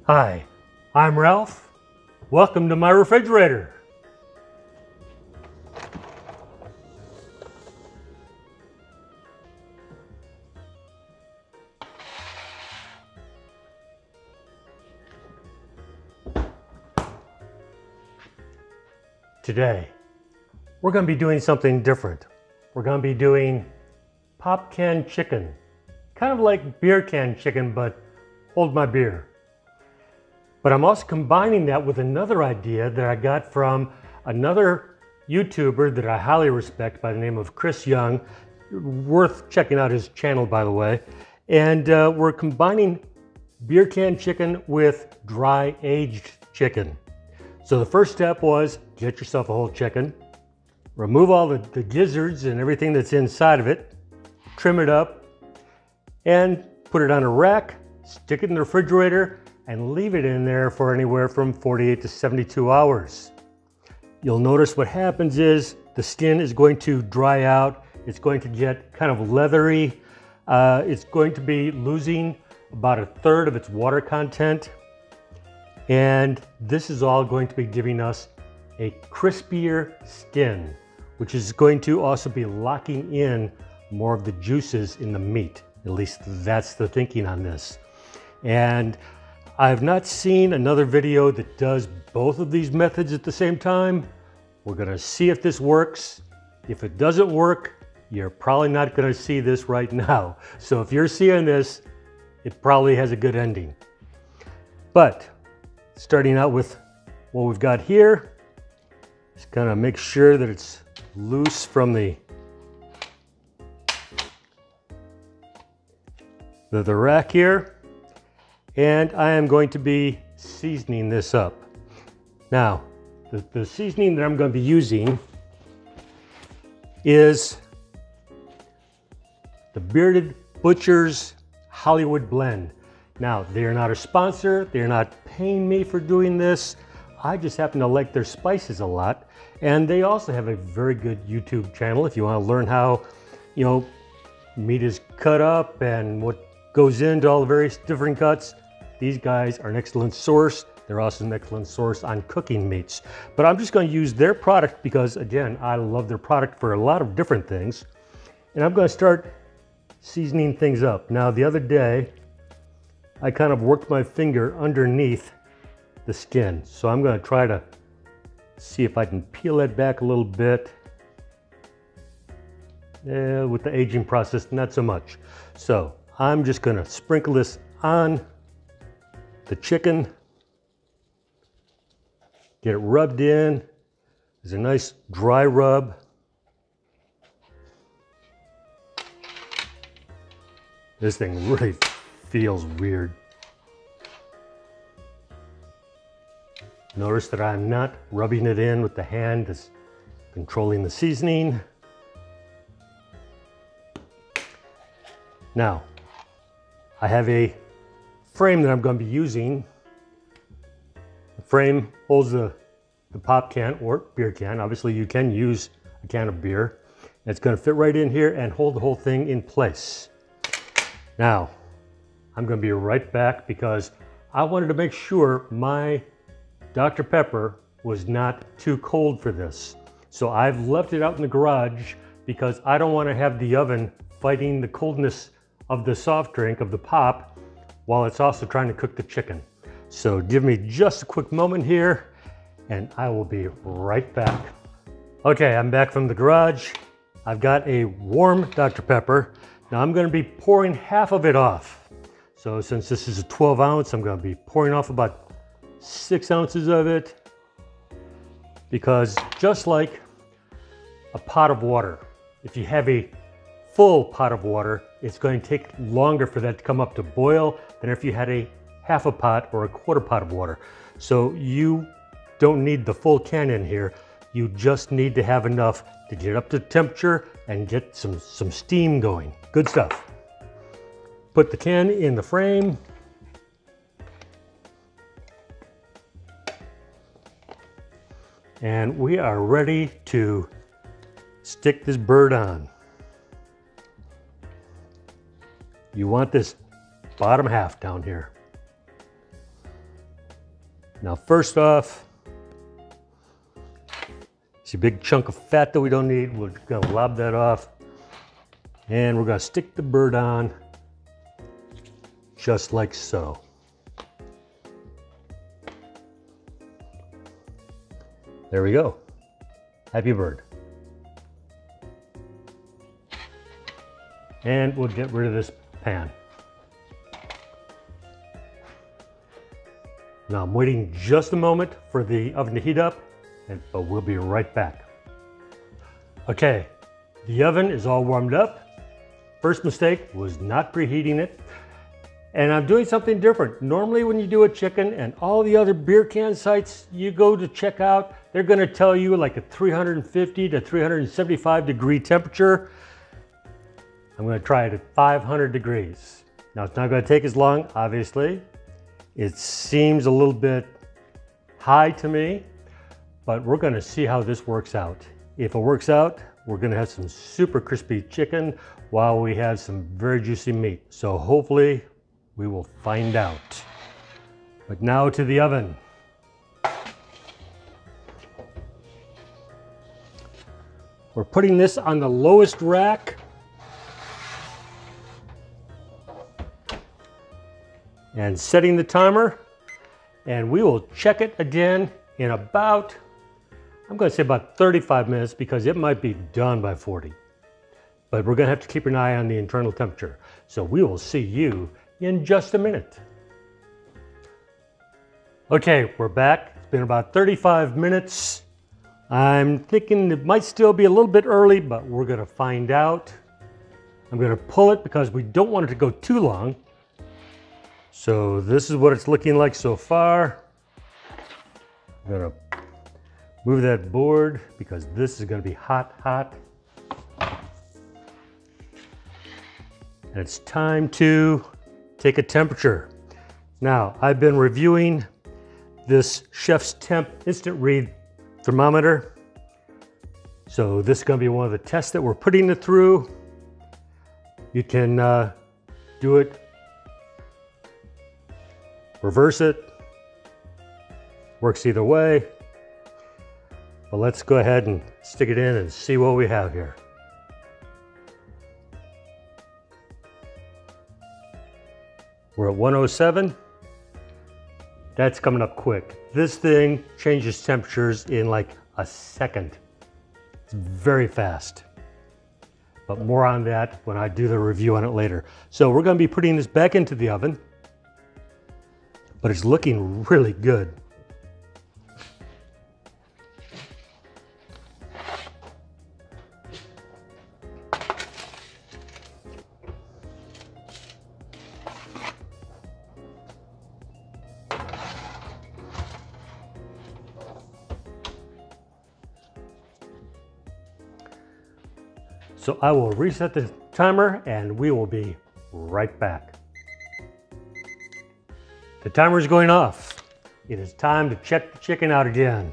Hi, I'm Ralph. Welcome to my refrigerator. Today, we're going to be doing something different. We're going to be doing pop can chicken. Kind of like beer can chicken, but hold my beer. But I'm also combining that with another idea that I got from another YouTuber that I highly respect by the name of Chris Young. Worth checking out his channel, by the way. And we're combining beer can chicken with dry aged chicken. So the first step was get yourself a whole chicken, remove all the gizzards and everything that's inside of it, trim it up, and put it on a rack, stick it in the refrigerator, and leave it in there for anywhere from 48 to 72 hours. You'll notice what happens is the skin is going to dry out. It's going to get kind of leathery. It's going to be losing about a third of its water content. And this is all going to be giving us a crispier skin, which is going to also be locking in more of the juices in the meat. At least that's the thinking on this. And I've not seen another video that does both of these methods at the same time. We're gonna see if this works. If it doesn't work, you're probably not gonna see this right now. So if you're seeing this, it probably has a good ending. But starting out with what we've got here, just kind of make sure that it's loose from the rack here. And I am going to be seasoning this up. Now, the seasoning that I'm going to be using is the Bearded Butcher's Hollywood Blend. Now, they're not a sponsor, they're not paying me for doing this. I just happen to like their spices a lot. And they also have a very good YouTube channel if you want to learn how, meat is cut up and what goes into all the various different cuts. These guys are an excellent source. They're also an excellent source on cooking meats. But I'm just going to use their product because, again, I love their product for a lot of different things. And I'm going to start seasoning things up. Now, the other day, I kind of worked my finger underneath the skin. So I'm going to try to see if I can peel that back a little bit. With the aging process, not so much. So I'm just going to sprinkle this on the chicken. Get it rubbed in. There's a nice dry rub. This thing really feels weird. Notice that I'm not rubbing it in with the hand that's controlling the seasoning. Now, I have a frame that I'm going to be using. The frame holds the pop can or beer can. Obviously, you can use a can of beer. It's going to fit right in here and hold the whole thing in place. Now, I'm going to be right back because I wanted to make sure my Dr. Pepper was not too cold for this. So I've left it out in the garage because I don't want to have the oven fighting the coldness of the soft drink, of the pop, while it's also trying to cook the chicken. So give me just a quick moment here and I will be right back. Okay, I'm back from the garage. I've got a warm Dr. Pepper. Now I'm going to be pouring half of it off. So since this is a 12 ounce, I'm going to be pouring off about 6 ounces of it, because just like a pot of water, if you have a full pot of water, it's going to take longer for that to come up to boil than if you had a half a pot or a quarter pot of water. So you don't need the full can in here. You just need to have enough to get it up to temperature and get some steam going. Good stuff. Put the can in the frame. And we are ready to stick this bird on. You want this bottom half down here. Now first off, it's a big chunk of fat that we don't need. We're gonna lob that off. And we're gonna stick the bird on just like so. There we go. Happy bird. And we'll get rid of this pan. Now I'm waiting just a moment for the oven to heat up, but we'll be right back. Okay, the oven is all warmed up. First mistake was not preheating it. And I'm doing something different. Normally when you do a chicken and all the other beer can sites you go to check out, they're gonna tell you like a 350 to 375 degree temperature. I'm gonna try it at 500 degrees. Now it's not gonna take as long, obviously. It seems a little bit high to me, but we're gonna see how this works out. If it works out, we're gonna have some super crispy chicken while we have some very juicy meat. So hopefully we will find out. But now to the oven. We're putting this on the lowest rack. And setting the timer, and we will check it again in about, I'm going to say about 35 minutes because it might be done by 40. But we're going to have to keep an eye on the internal temperature. So we will see you in just a minute. Okay, we're back. It's been about 35 minutes. I'm thinking it might still be a little bit early, but we're going to find out. I'm going to pull it because we don't want it to go too long. So this is what it's looking like so far. I'm gonna move that board because this is gonna be hot, hot. And it's time to take a temperature. Now, I've been reviewing this Chef's Temp instant read thermometer. So this is gonna be one of the tests that we're putting it through. You can do it, reverse it, works either way. But let's go ahead and stick it in and see what we have here. We're at 107. That's coming up quick. This thing changes temperatures in like a second. It's very fast. But more on that when I do the review on it later. So we're gonna be putting this back into the oven. But it's looking really good. So I will reset the timer and we will be right back. The timer is going off. It is time to check the chicken out again.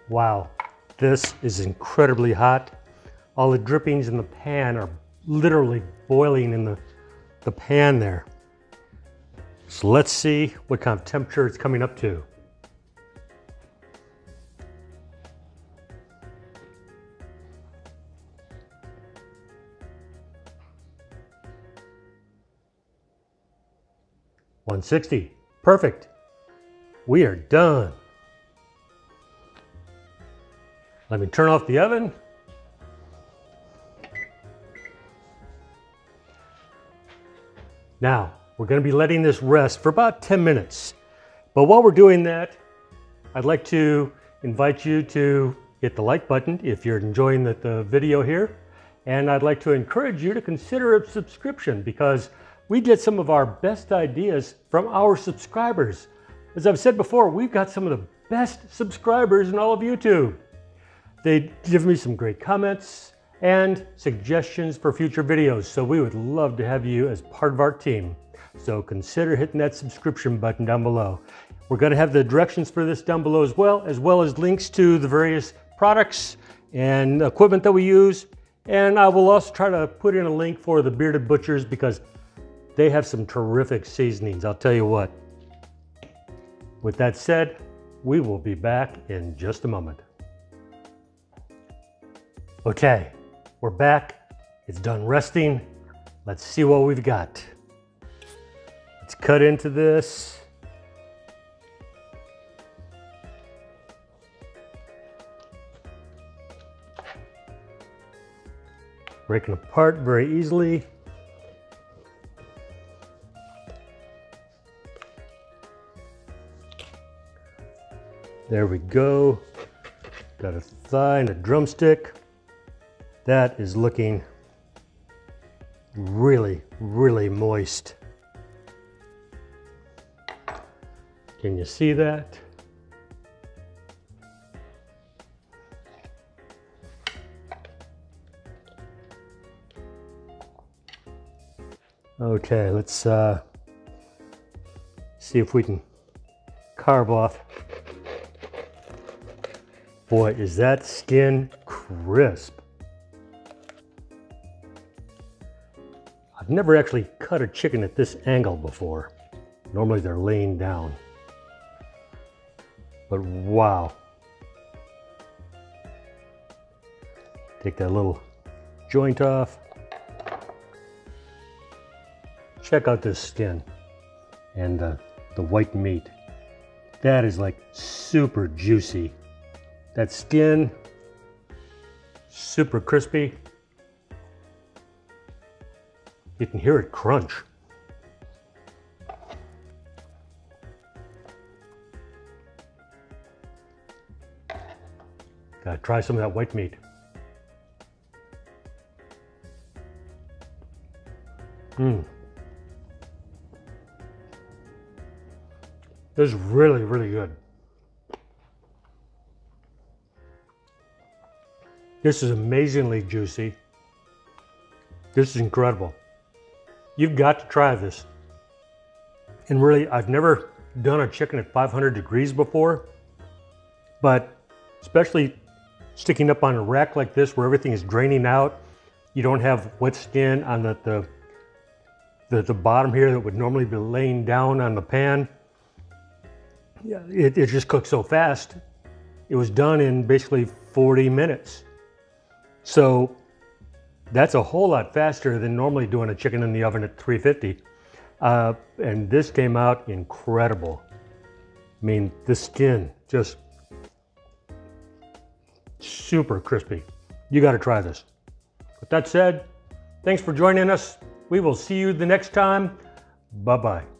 Wow, this is incredibly hot. All the drippings in the pan are literally boiling in the pan there. So let's see what kind of temperature it's coming up to. $160, perfect. We are done. Let me turn off the oven. Now, we're going to be letting this rest for about 10 minutes. But while we're doing that, I'd like to invite you to hit the like button if you're enjoying the video here. And I'd like to encourage you to consider a subscription because we get some of our best ideas from our subscribers. As I've said before, we've got some of the best subscribers in all of YouTube. They give me some great comments and suggestions for future videos. So we would love to have you as part of our team. So consider hitting that subscription button down below. We're going to have the directions for this down below as well as links to the various products and equipment that we use. And I will also try to put in a link for the Bearded Butchers because they have some terrific seasonings, I'll tell you what. With that said, we will be back in just a moment. Okay, we're back. It's done resting. Let's see what we've got. Let's cut into this. Breaking apart very easily. There we go. Got a thigh and a drumstick. That is looking really, really moist. Can you see that? Okay, let's see if we can carve off. Boy, is that skin crisp. I've never actually cut a chicken at this angle before. Normally they're laying down. But wow. Take that little joint off. Check out this skin and the white meat. That is like super juicy. That skin, super crispy. You can hear it crunch. Gotta try some of that white meat. This is really, really good. This is amazingly juicy. This is incredible. You've got to try this. And really, I've never done a chicken at 500 degrees before, but especially sticking up on a rack like this where everything is draining out, you don't have wet skin on the bottom here that would normally be laying down on the pan. Yeah, it just cooked so fast. It was done in basically 40 minutes. So that's a whole lot faster than normally doing a chicken in the oven at 350. And this came out incredible. I mean, the skin just super crispy. You got to try this. With that said, thanks for joining us. We will see you the next time. Bye-bye.